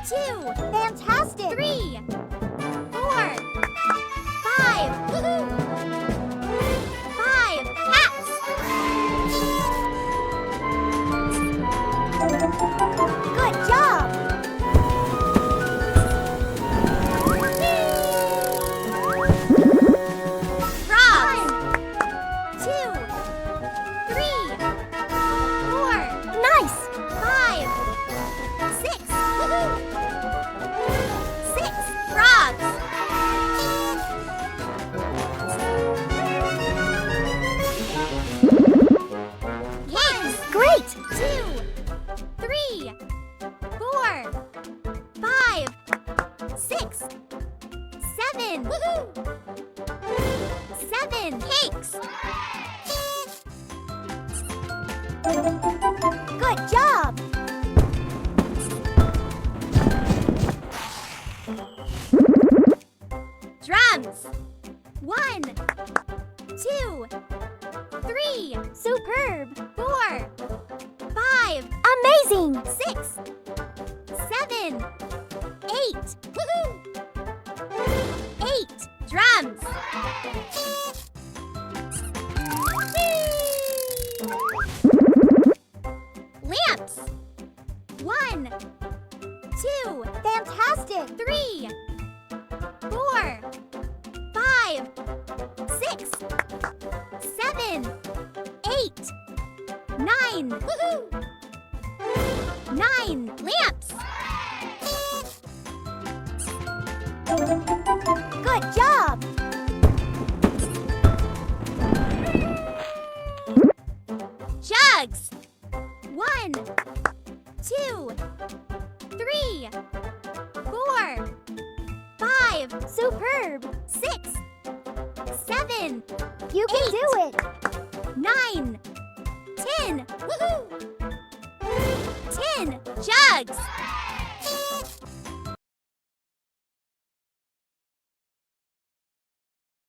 2. Fantastic. 3, 4, 5. Woohoo! 5 hats. Good job. Frogs. 2, 3, 4. Nice. 5, 6. Woohoo! 6 frogs. Yes. Great. 2, 3, 4, 5, 6, 7. Woohoo! 7 cakes. Good job. Drums. 1, 2, 3. Superb. 4, 5. Amazing. 6, 7, 8. Woohoo! 8 drums. Lamps. 1, 2. Fantastic. 3, 4, 5, 6, 7, 8, 9. Woohoo! 9 lamps. Good job. Jugs. 1, 2, 3, 4, 5. Superb. 6, 7. You can do it. 9, 10. Woohoo! 10 jugs.